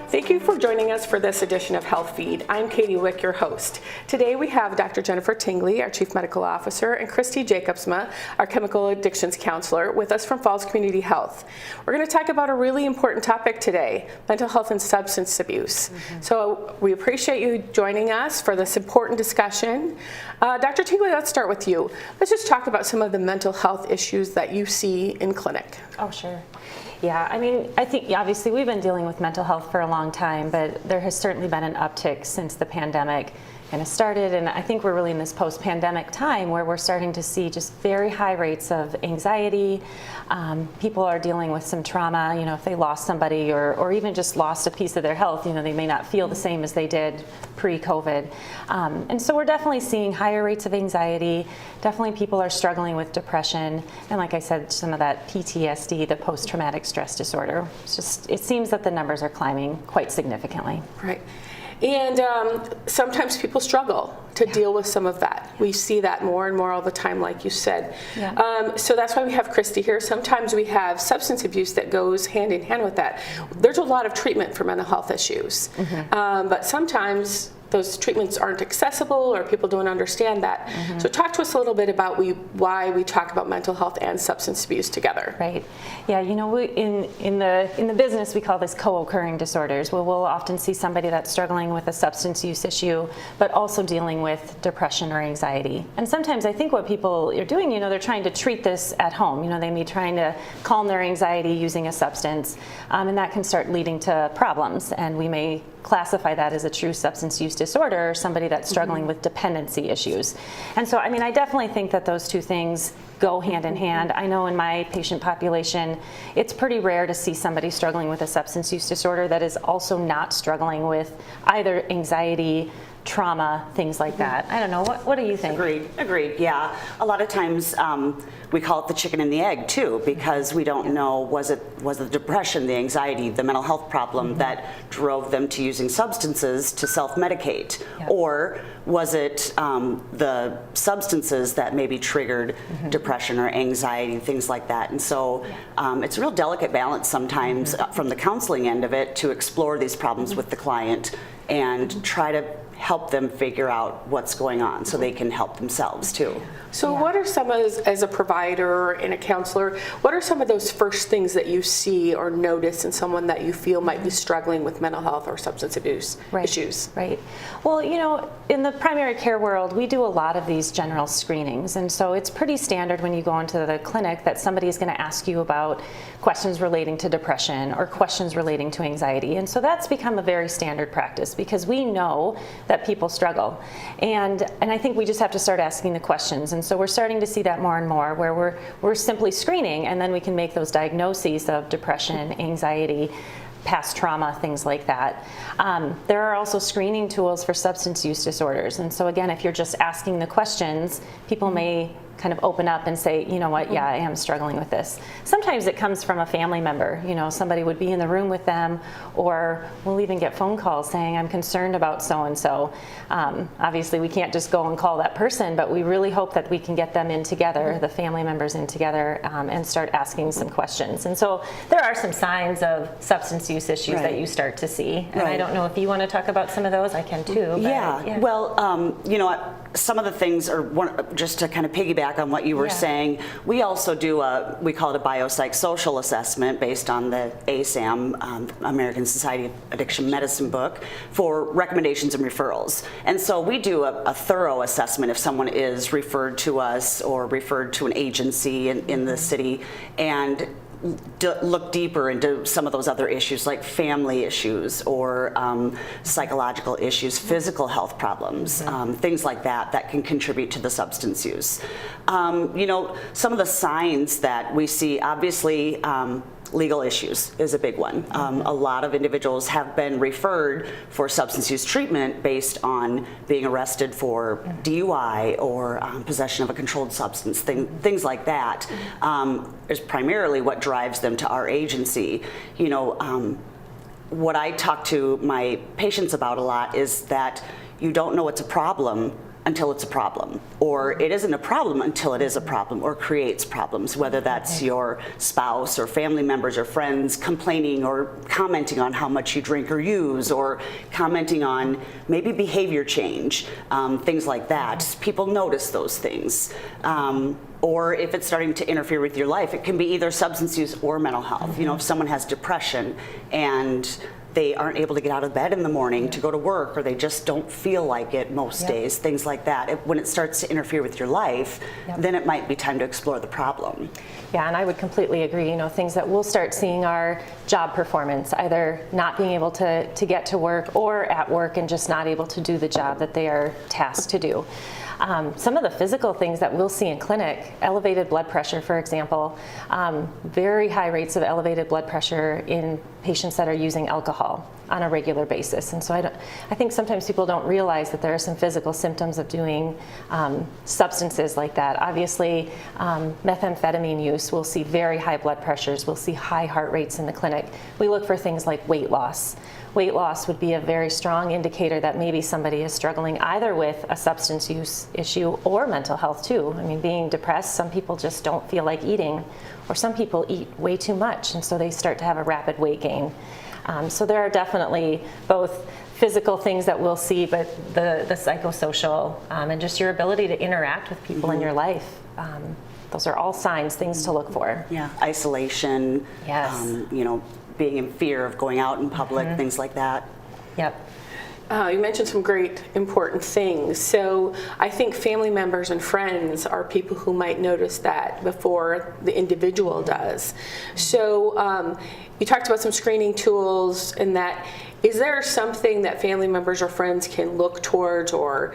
Thank you for joining us for this edition of Health Feed. I'm Katie Wick, your host. Today we have Dr. Jennifer Tingley, our Chief Medical Officer, and Christy Jacobsma, our Chemical Addictions Counselor, with us from Falls Community Health. We're going to talk about a really important topic today, mental health and substance abuse. So we appreciate you joining us for this important discussion. Dr. Tingley, let's start with you. Let's just talk about some of the mental health issues that you see in clinic. Oh, sure. Yeah, I think obviously we've been dealing with mental health for a long time, but there has certainly been an uptick since the pandemic kind of started, and I think we're really in this post-pandemic time where we're starting to see just very high rates of anxiety. People are dealing with some trauma, if they lost somebody or even just lost a piece of their health, they may not feel the same as they did pre-COVID. And so we're definitely seeing higher rates of anxiety. Definitely people are struggling with depression, and like I said, some of that PTSD, the post-traumatic stress disorder. It seems that the numbers are climbing quite significantly. Right. And sometimes people struggle to deal with some of that. We see that more and more all the time, like you said. Yeah. So that's why we have Christy here. Sometimes we have substance abuse that goes hand in hand with that. There's a lot of treatment for mental health issues, but sometimes those treatments aren't accessible or people don't understand that. So talk to us a little bit about why we talk about mental health and substance abuse together. Right. Yeah, we, in the business we call this co-occurring disorders, where we'll often see somebody that's struggling with a substance use issue, but also dealing with depression or anxiety. And sometimes I think what people are doing, they're trying to treat this at home. They may be trying to calm their anxiety using a substance, and that can start leading to problems. And we may classify that as a true substance use disorder or somebody that's struggling with dependency issues. And so, I definitely think that those two things go hand in hand. I know in my patient population, it's pretty rare to see somebody struggling with a substance use disorder that is also not struggling with either anxiety, trauma, things like that. I don't know, what do you think? Agreed, yeah. A lot of times we call it the chicken and the egg too, because we don't know, was the depression, the anxiety, the mental health problem that drove them to using substances to self-medicate, or was it the substances that maybe triggered depression or anxiety, things like that. And so it's a real delicate balance sometimes from the counseling end of it to explore these problems with the client and try to help them figure out what's going on so they can help themselves too. So what are some, as a provider and a counselor, what are some of those first things that you see or notice in someone that you feel might be struggling with mental health or substance abuse issues? Right. Well, in the primary care world, we do a lot of these general screenings. And so it's pretty standard when you go into the clinic that somebody is going to ask you about questions relating to depression or questions relating to anxiety. And so that's become a very standard practice because we know that people struggle. And I think we just have to start asking the questions. And so we're starting to see that more and more where we're simply screening, and then we can make those diagnoses of depression, anxiety, past trauma, things like that. There are also screening tools for substance use disorders. And so again, if you're just asking the questions, people may kind of open up and say, yeah, I am struggling with this. Sometimes it comes from a family member. Somebody would be in the room with them, or we'll even get phone calls saying, I'm concerned about so-and-so. Obviously, we can't just go and call that person, but we really hope that we can get them in together, the family members in together, and start asking some questions. And so there are some signs of substance use issues that you start to see. And I don't know if you want to talk about some of those. I can too. But, well, some of the things are, just to kind of piggyback on what you were saying, we also do we call it a biopsychosocial assessment based on the ASAM, American Society of Addiction Medicine book, for recommendations and referrals. And so we do a thorough assessment if someone is referred to us or referred to an agency in the city, and look deeper into some of those other issues like family issues or psychological issues, physical health problems, things like that can contribute to the substance use. Some of the signs that we see, obviously, legal issues is a big one. A lot of individuals have been referred for substance use treatment based on being arrested for DUI or possession of a controlled substance, things like that is primarily what drives them to our agency. What I talk to my patients about a lot is that you don't know it's a problem until it's a problem, or it isn't a problem until it is a problem or creates problems, whether that's your spouse or family members or friends complaining or commenting on how much you drink or use, or commenting on maybe behavior change, things like that. People notice those things. Or if it's starting to interfere with your life, it can be either substance use or mental health. You know, if someone has depression and they aren't able to get out of bed in the morning to go to work, or they just don't feel like it most days, things like that. When it starts to interfere with your life, then it might be time to explore the problem. Yeah, and I would completely agree. You know, things that we'll start seeing are job performance, either not being able to get to work, or at work and just not able to do the job that they are tasked to do. Some of the physical things that we'll see in clinic, elevated blood pressure, for example, very high rates of elevated blood pressure in patients that are using alcohol on a regular basis. And so I think sometimes people don't realize that there are some physical symptoms of doing substances like that. Obviously, methamphetamine use, we'll see very high blood pressures, we'll see high heart rates in the clinic. We look for things like weight loss. Weight loss would be a very strong indicator that maybe somebody is struggling either with a substance use issue or mental health too. I mean, being depressed, some people just don't feel like eating, or some people eat way too much, and so they start to have a rapid weight gain. So there are definitely both physical things that we'll see, but the psychosocial and just your ability to interact with people in your life. Those are all signs, things to look for. Yeah, isolation, you know, being in fear of going out in public, things like that. Yep. You mentioned some great important things. So I think family members and friends are people who might notice that before the individual does. So you talked about some screening tools and that. Is there something that family members or friends can look towards, or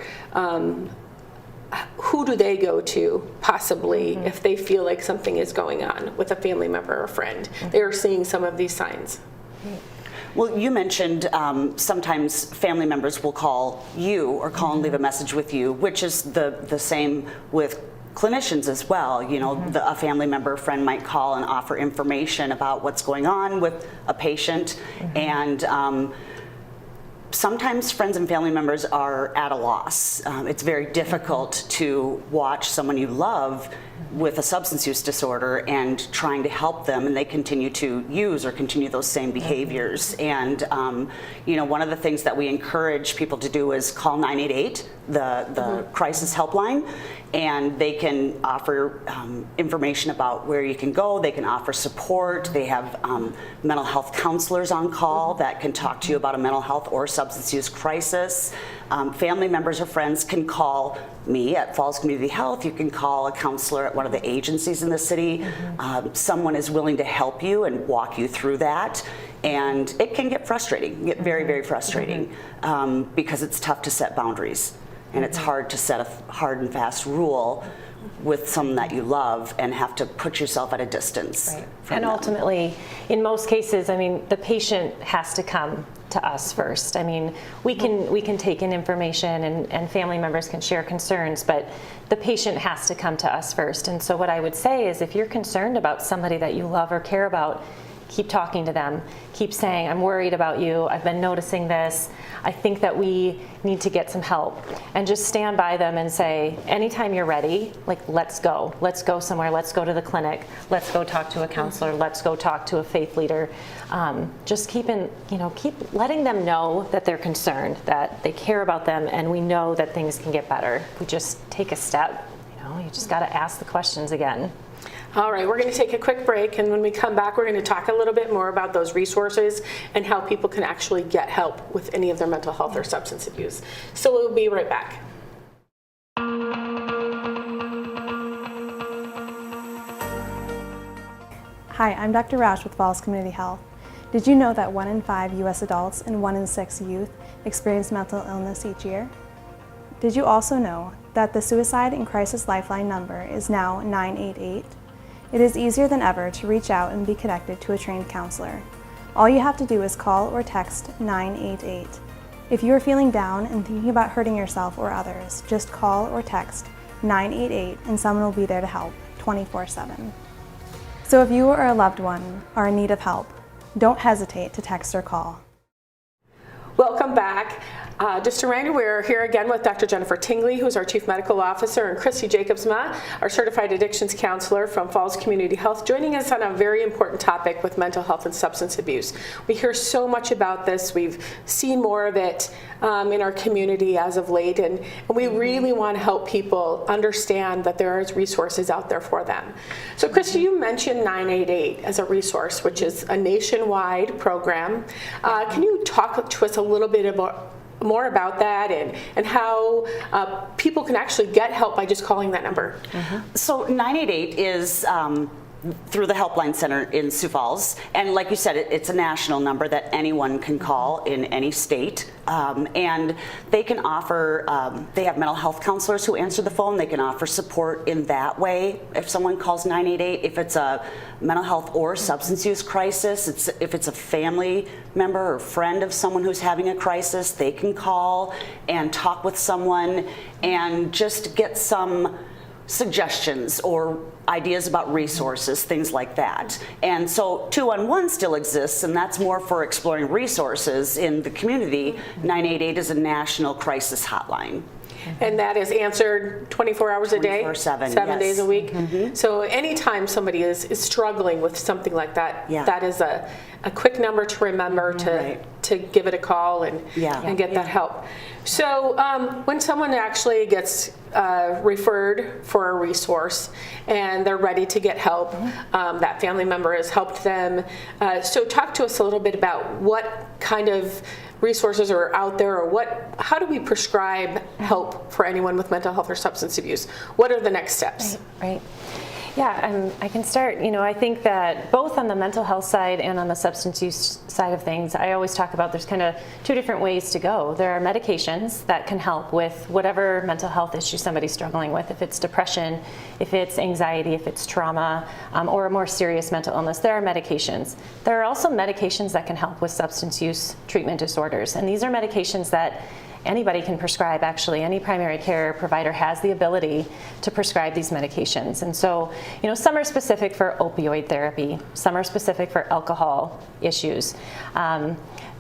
who do they go to possibly if they feel like something is going on with a family member or friend? They are seeing some of these signs. Well, you mentioned sometimes family members will call you or call and leave a message with you, which is the same with clinicians as well. You know, a family member or friend might call and offer information about what's going on with a patient, and sometimes friends and family members are at a loss. It's very difficult to watch someone you love with a substance use disorder and trying to help them, and they continue to use or continue those same behaviors. And you know, one of the things that we encourage people to do is call 988, the crisis helpline, and they can offer information about where you can go. They can offer support. They have mental health counselors on call that can talk to you about a mental health or substance use crisis. Family members or friends can call me at Falls Community Health. You can call a counselor at one of the agencies in the city. Someone is willing to help you and walk you through that. And it can get frustrating, get very, very frustrating, because it's tough to set boundaries. And it's hard to set a hard and fast rule with someone that you love and have to put yourself at a distance. Right. From And them. ultimately, in most cases, I mean, the patient has to come to us first. I mean, we can take in information and family members can share concerns, but the patient has to come to us first. And so what I would say is, if you're concerned about somebody that you love or care about, keep talking to them. Keep saying, I'm worried about you. I've been noticing this. I think that we need to get some help. And just stand by them and say, anytime you're ready, like, let's go. Let's go somewhere. Let's go to the clinic. Let's go talk to a counselor. Let's go talk to a faith leader. Just keep letting them know that they're concerned, that they care about them, and we know that things can get better. We just take a step. You just got to ask the questions again. All right, we're going to take a quick break, and when we come back, we're going to talk a little bit more about those resources and how people can actually get help with any of their mental health or substance abuse. So we'll be right back. Hi, I'm Dr. Roush with Falls Community Health. Did you know that 1 in 5 U.S. adults and 1 in 6 youth experience mental illness each year? Did you also know that the Suicide and Crisis Lifeline number is now 988? It is easier than ever to reach out and be connected to a trained counselor. All you have to do is call or text 988. If you are feeling down and thinking about hurting yourself or others, just call or text 988 and someone will be there to help 24/7. So if you or a loved one are in need of help, don't hesitate to text or call. Welcome back. Just a reminder, we're here again with Dr. Jennifer Tingley, who's our Chief Medical Officer, and Christy Jacobsma, our Certified Addictions Counselor from Falls Community Health, joining us on a very important topic with mental health and substance abuse. We hear so much about this. We've seen more of it in our community as of late, and we really want to help people understand that there is resources out there for them. So Christy, you mentioned 988 as a resource, which is a nationwide program. Can you talk to us a little bit more about that and how people can actually get help by just calling that number? So 988 is through the Helpline Center in Sioux Falls, and like you said, it's a national number that anyone can call in any state, and they can offer, they have mental health counselors who answer the phone. They can offer support in that way if someone calls 988. If it's a mental health or substance use crisis, if it's a family member or friend of someone who's having a crisis, they can call and talk with someone and just get some suggestions or ideas about resources, things like that. And so 211 still exists, and that's more for exploring resources in the community. 988 is a national crisis hotline. And that is answered 24 hours a day? 24/7, 7 days a week? Mm-hmm. So anytime somebody is struggling with something like that, that is a quick number to remember to give it a call and get that help. So when someone actually gets referred for a resource and they're ready to get help, that family member has helped them. So talk to us a little bit about what kind of resources are out there, or how do we prescribe help for anyone with mental health or substance abuse? What are the next steps? Right. Yeah, I can start. I think that both on the mental health side and on the substance use side of things, I always talk about there's kind of two different ways to go. There are medications that can help with whatever mental health issue somebody's struggling with, if it's depression, if it's anxiety, if it's trauma, or a more serious mental illness. There are medications. There are also medications that can help with substance use treatment disorders, and these are medications that anybody can prescribe. Actually, any primary care provider has the ability to prescribe these medications. And so, some are specific for opioid therapy, some are specific for alcohol issues.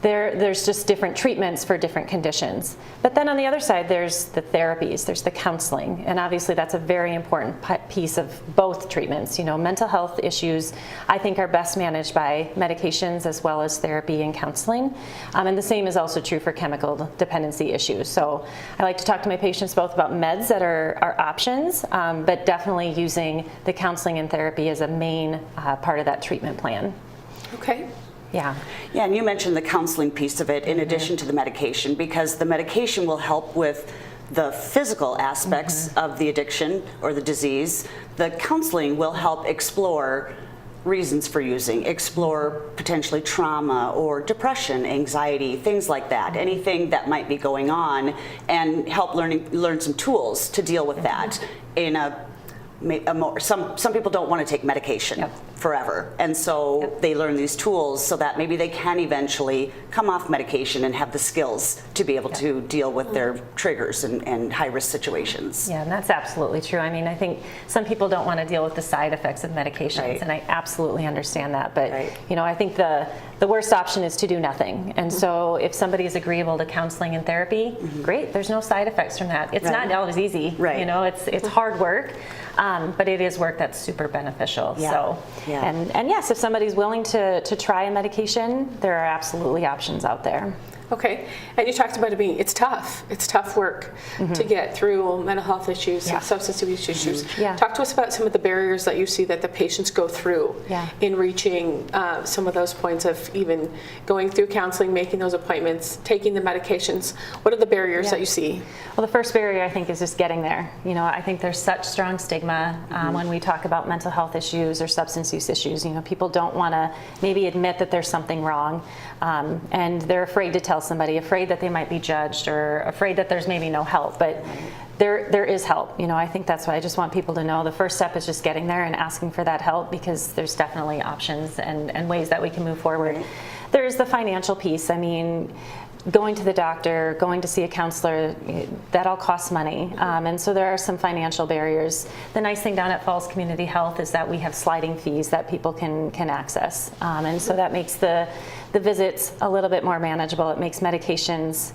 There's just different treatments for different conditions. But then on the other side, there's the therapies, there's the counseling, and obviously that's a very important piece of both treatments. Mental health issues, I think, are best managed by medications as well as therapy and counseling. And the same is also true for chemical dependency issues. So I like to talk to my patients both about meds that are options, but definitely using the counseling and therapy as a main part of that treatment plan. Okay. Yeah, and you mentioned the counseling piece of it in addition to the medication, because the medication will help with the physical aspects of the addiction or the disease. The counseling will help explore reasons for using, explore potentially trauma or depression, anxiety, things like that, anything that might be going on, and help learn some tools to deal with that in some people don't want to take medication forever, and so they learn these tools so that maybe they can eventually come off medication and have the skills to be able to deal with their triggers and high-risk situations. Yeah, and that's absolutely true. I think some people don't want to deal with the side effects of medications, and I absolutely understand that. But I think the worst option is to do nothing. And so if somebody is agreeable to counseling and therapy, great. There's no side effects from that. It's not always easy. It's hard work. But it is work that's super beneficial. And yes, if somebody's willing to try a medication, there are absolutely options out there. Okay, and you talked about it being, it's tough work to get through mental health issues, substance abuse issues. Talk to us about some of the barriers that you see that the patients go through in reaching some of those points of even going through counseling, making those appointments, taking the medications. What are the barriers that you see? Well, the first barrier, I think, is just getting there. I think there's such strong stigma when we talk about mental health issues or substance use issues. People don't want to maybe admit that there's something wrong, and they're afraid to tell somebody, afraid that they might be judged, or afraid that there's maybe no help. But there is help. I think that's what I just want people to know. The first step is just getting there and asking for that help, because there's definitely options and ways that we can move forward. There's the financial piece. Going to the doctor, going to see a counselor, that all costs money. And so there are some financial barriers. The nice thing down at Falls Community Health is that we have sliding fees that people can access. And so that makes the visits a little bit more manageable. It makes medications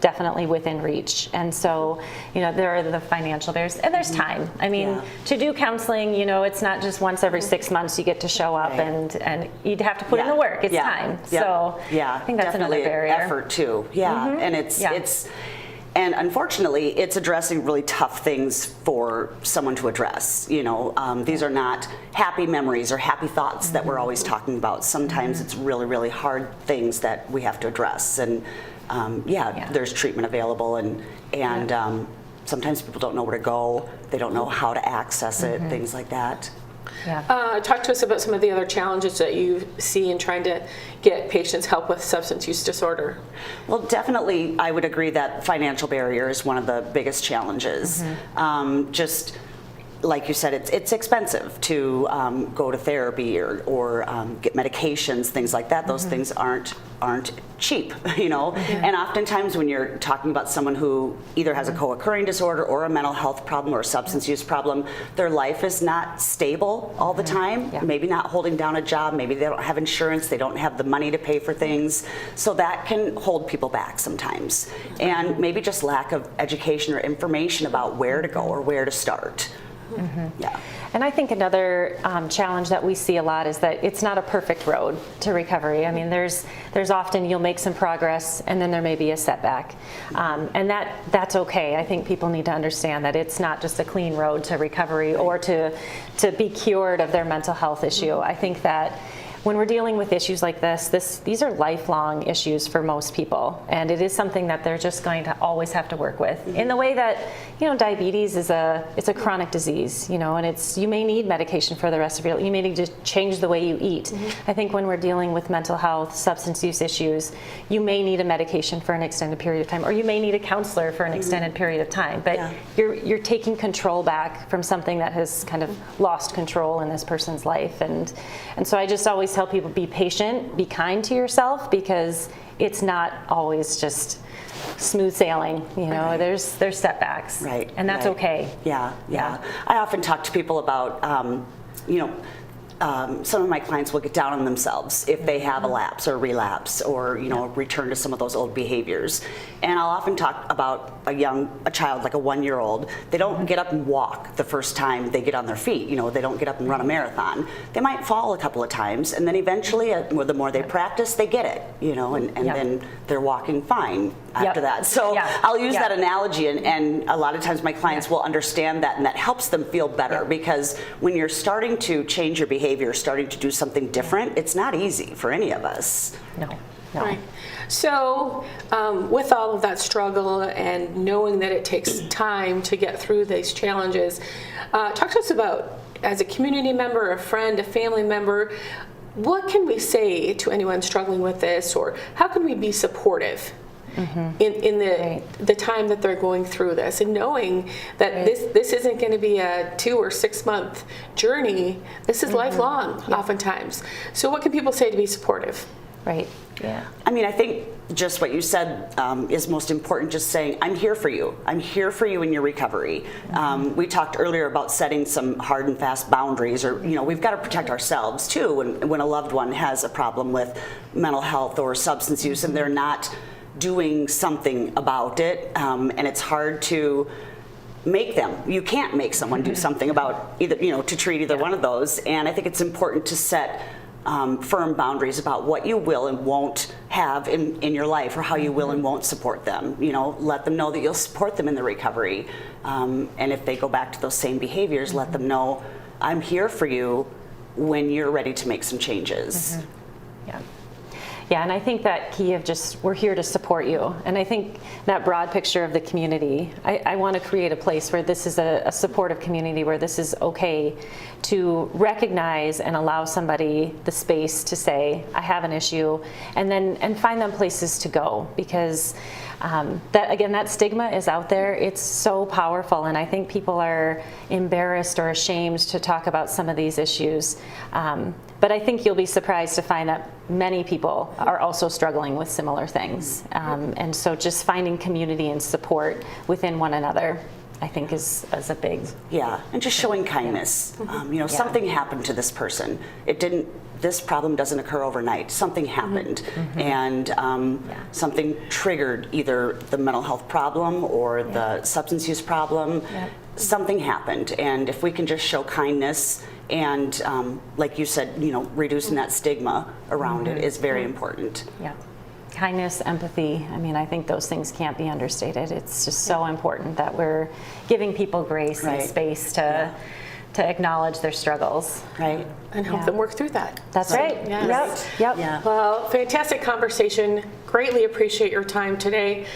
definitely within reach. And so, there are the financial barriers, and there's time. I mean, to do counseling, it's not just once every 6 months you get to show up, and you'd have to put in the work. It's time. So I think that's another barrier. Effort too. And it's and unfortunately, it's addressing really tough things for someone to address. These are not happy memories or happy thoughts that we're always talking about. Sometimes it's really, really hard things that we have to address. And there's treatment available, and sometimes people don't know where to go. They don't know how to access it, things like that. Talk to us about some of the other challenges that you see in trying to get patients help with substance use disorder. Well, definitely, I would agree that financial barrier is one of the biggest challenges. Just like you said, it's expensive to go to therapy or get medications, things like that. Those things aren't cheap, And oftentimes when you're talking about someone who either has a co-occurring disorder or a mental health problem or a substance use problem, their life is not stable all the time. Maybe not holding down a job, maybe they don't have insurance, they don't have the money to pay for things. So that can hold people back sometimes. And maybe just lack of education or information about where to go or where to start. And I think another challenge that we see a lot is that it's not a perfect road to recovery. I mean, there's often you'll make some progress and then there may be a setback, and that's okay. I think people need to understand that it's not just a clean road to recovery or to be cured of their mental health issue. I think that when we're dealing with issues like these are lifelong issues for most people, and it is something that they're just going to always have to work with. In the way that diabetes is it's a chronic disease, and you may need medication for the rest of your life. You may need to change the way you eat. I think when we're dealing with mental health, substance use issues, you may need a medication for an extended period of time, or you may need a counselor for an extended period of time. But you're taking control back from something that has kind of lost control in this person's life, and so I just always tell people, be patient, be kind to yourself, because it's not always just smooth sailing. There's setbacks, and that's okay. I often talk to people about some of my clients will get down on themselves if they have a lapse or relapse or return to some of those old behaviors. And I'll often talk about a child like a 1-year-old. They don't get up and walk the first time they get on their feet. They don't get up and run a marathon. They might fall a couple of times, and then eventually, the more they practice, they get it. And then they're walking fine after that. So I'll use that analogy, and a lot of times my clients will understand that, and that helps them feel better, because when you're starting to change your behavior, starting to do something different, it's not easy for any of us. No. Right. So with all of that struggle and knowing that it takes time to get through these challenges, talk to us about, as a community member, a friend, a family member, what can we say to anyone struggling with this, or how can we be supportive in the time that they're going through this, and knowing that this isn't going to be a 2 or 6 month journey. This is lifelong, oftentimes. So what can people say to be supportive? Right. Yeah. I mean, I think just what you said is most important, just saying, I'm here for you. I'm here for you in your recovery. We talked earlier about setting some hard and fast boundaries, or, we've got to protect ourselves too when a loved one has a problem with mental health or substance use and they're not doing something about it, and it's hard to make them. You can't make someone do something about either, to treat either one of those. And I think it's important to set firm boundaries about what you will and won't have in your life, or how you will and won't support them. Let them know that you'll support them in the recovery. And if they go back to those same behaviors, let them know, I'm here for you when you're ready to make some changes. Yeah, and I think that key of we're here to support you. And I think that broad picture of the community, I want to create a place where this is a supportive community, where this is okay to recognize and allow somebody the space to say, I have an issue, and find them places to go, because that stigma is out there. It's so powerful, and I think people are embarrassed or ashamed to talk about some of these issues. But I think you'll be surprised to find that many people are also struggling with similar things. And so just finding community and support within one another, I think is a big... Yeah, and just showing kindness. Something happened to this person. It didn't this problem doesn't occur overnight. Something happened, and something triggered either the mental health problem or the substance use problem. Something happened, and if we can just show kindness and, like you said, reducing that stigma around it is very important. Yeah. Kindness, empathy, I mean, I think those things can't be understated. It's just so important that we're giving people grace and space to acknowledge their struggles. Right. And help them work through that. That's right. Yes. Yep. Yeah. Well, fantastic conversation. Greatly appreciate your time today.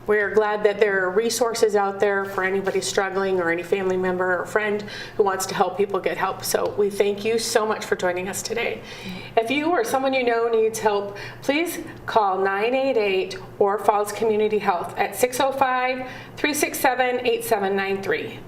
We're glad that there are resources out there for anybody struggling or any family member or friend who wants to help people get help. So we thank you so much for joining us today. If you or someone you know needs help, please call 988 or Falls Community Health at 605-367-8793.